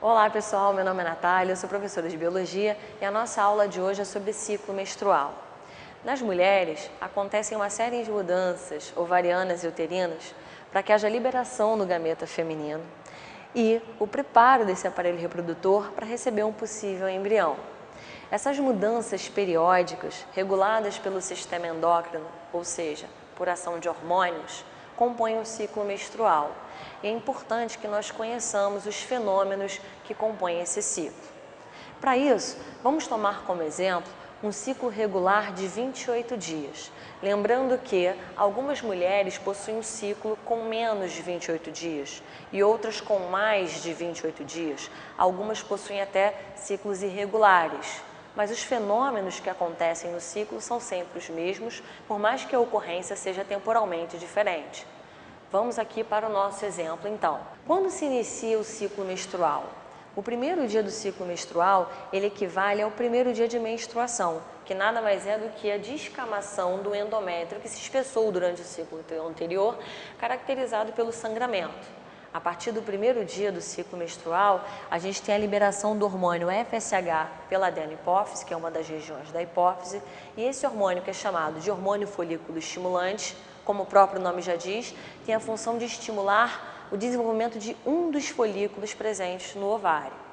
Olá pessoal, meu nome é Natália, eu sou professora de Biologia e a nossa aula de hoje é sobre ciclo menstrual. Nas mulheres, acontecem uma série de mudanças ovarianas e uterinas para que haja liberação do gameta feminino e o preparo desse aparelho reprodutor para receber um possível embrião. Essas mudanças periódicas, reguladas pelo sistema endócrino, ou seja, por ação de hormônios, compõem o ciclo menstrual. E é importante que nós conheçamos os fenômenos que compõem esse ciclo. Para isso, vamos tomar como exemplo um ciclo regular de 28 dias. Lembrando que algumas mulheres possuem um ciclo com menos de 28 dias e outras com mais de 28 dias. Algumas possuem até ciclos irregulares. Mas os fenômenos que acontecem no ciclo são sempre os mesmos, por mais que a ocorrência seja temporalmente diferente. Vamos aqui para o nosso exemplo, então. Quando se inicia o ciclo menstrual? O primeiro dia do ciclo menstrual, ele equivale ao primeiro dia de menstruação, que nada mais é do que a descamação do endométrio que se espessou durante o ciclo anterior, caracterizado pelo sangramento. A partir do primeiro dia do ciclo menstrual, a gente tem a liberação do hormônio FSH pela adenohipófise, que é uma das regiões da hipófise, e esse hormônio, que é chamado de hormônio folículo estimulante, como o próprio nome já diz, tem a função de estimular o desenvolvimento de um dos folículos presentes no ovário.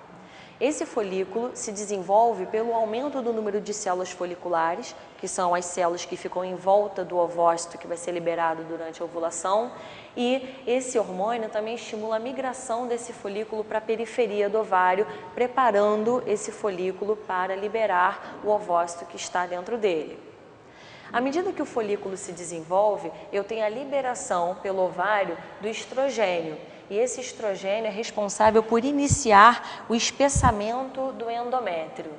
Esse folículo se desenvolve pelo aumento do número de células foliculares, que são as células que ficam em volta do ovócito que vai ser liberado durante a ovulação, e esse hormônio também estimula a migração desse folículo para a periferia do ovário, preparando esse folículo para liberar o ovócito que está dentro dele. À medida que o folículo se desenvolve, eu tenho a liberação pelo ovário do estrogênio. E esse estrogênio é responsável por iniciar o espessamento do endométrio,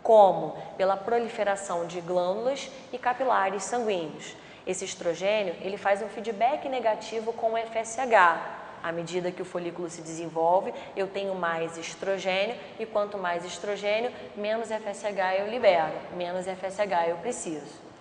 como pela proliferação de glândulas e capilares sanguíneos. Esse estrogênio, ele faz um feedback negativo com o FSH. À medida que o folículo se desenvolve, eu tenho mais estrogênio e quanto mais estrogênio, menos FSH eu libero, menos FSH eu preciso.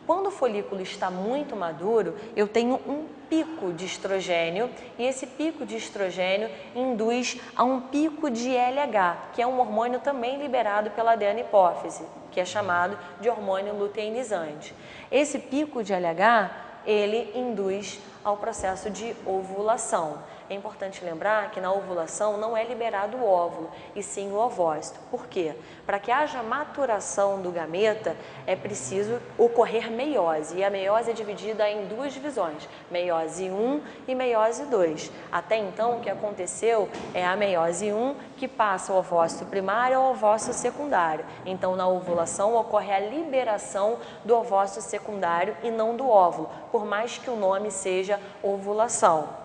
Quando o folículo está muito maduro, eu tenho um pico de estrogênio e esse pico de estrogênio induz a um pico de LH, que é um hormônio também liberado pela adenohipófise, que é chamado de hormônio luteinizante. Esse pico de LH, ele induz ao processo de ovulação. É importante lembrar que na ovulação não é liberado o óvulo, e sim o ovócito. Por quê? Para que haja maturação do gameta, é preciso ocorrer meiose, e a meiose é dividida em duas divisões, meiose 1 e meiose 2. Até então, o que aconteceu é a meiose 1 que passa o ovócito primário ao ovócito secundário. Então, na ovulação ocorre a liberação do ovócito secundário e não do óvulo, por mais que o nome seja ovulação.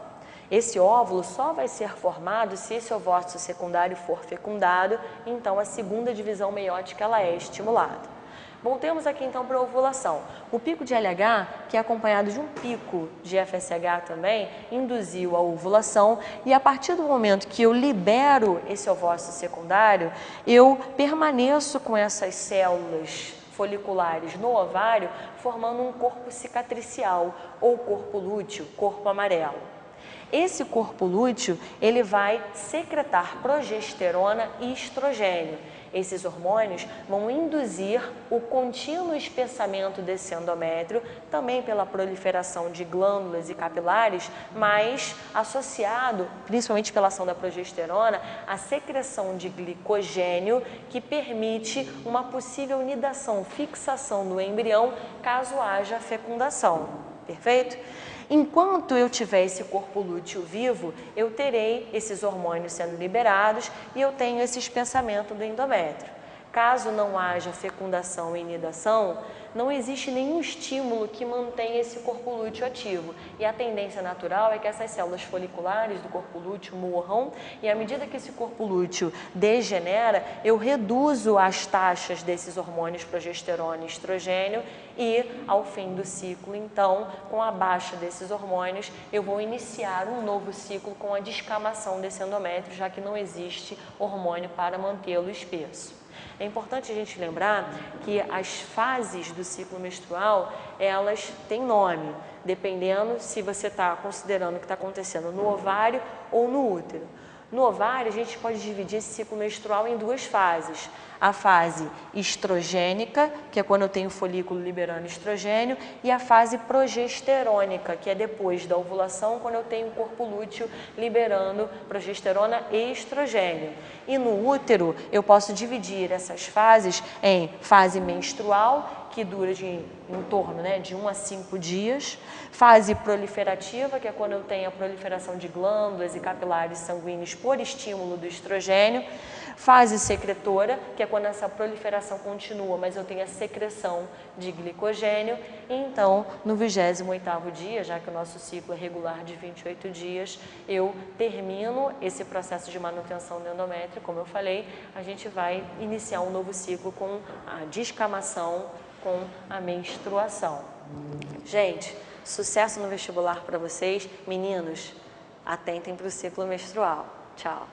Esse óvulo só vai ser formado se esse ovócito secundário for fecundado, então a segunda divisão meiótica ela é estimulada. Voltemos aqui então para a ovulação. O pico de LH, que é acompanhado de um pico de FSH também, induziu a ovulação e a partir do momento que eu libero esse ovócito secundário, eu permaneço com essas células foliculares no ovário, formando um corpo cicatricial ou corpo lúteo, corpo amarelo. Esse corpo lúteo, ele vai secretar progesterona e estrogênio. Esses hormônios vão induzir o contínuo espessamento desse endométrio, também pela proliferação de glândulas e capilares, mas associado, principalmente pela ação da progesterona, à secreção de glicogênio, que permite uma possível nidação, fixação do embrião, caso haja fecundação. Perfeito? Enquanto eu tiver esse corpo lúteo vivo, eu terei esses hormônios sendo liberados e eu tenho esse espessamento do endométrio. Caso não haja fecundação e nidação, não existe nenhum estímulo que mantenha esse corpo lúteo ativo. E a tendência natural é que essas células foliculares do corpo lúteo morram e à medida que esse corpo lúteo degenera, eu reduzo as taxas desses hormônios progesterona e estrogênio e ao fim do ciclo, então, com a baixa desses hormônios, eu vou iniciar um novo ciclo com a descamação desse endométrio, já que não existe hormônio para mantê-lo espesso. É importante a gente lembrar que as fases do ciclo menstrual, elas têm nome, dependendo se você está considerando o que está acontecendo no ovário ou no útero. No ovário, a gente pode dividir esse ciclo menstrual em duas fases. A fase estrogênica, que é quando eu tenho o folículo liberando estrogênio, e a fase progesterônica, que é depois da ovulação, quando eu tenho o corpo lúteo liberando progesterona e estrogênio. E no útero, eu posso dividir essas fases em fase menstrual, que dura em torno de 1 a 5 dias, fase proliferativa, que é quando eu tenho a proliferação de glândulas e capilares sanguíneos por estímulo do estrogênio, fase secretora, que é quando essa proliferação continua, mas eu tenho a secreção de glicogênio, e então no 28º dia, já que o nosso ciclo é regular de 28 dias, eu termino esse processo de manutenção do endométrio, como eu falei, a gente vai iniciar um novo ciclo com a descamação, com a menstruação. Gente, sucesso no vestibular para vocês. Meninos, atentem para o ciclo menstrual. Tchau!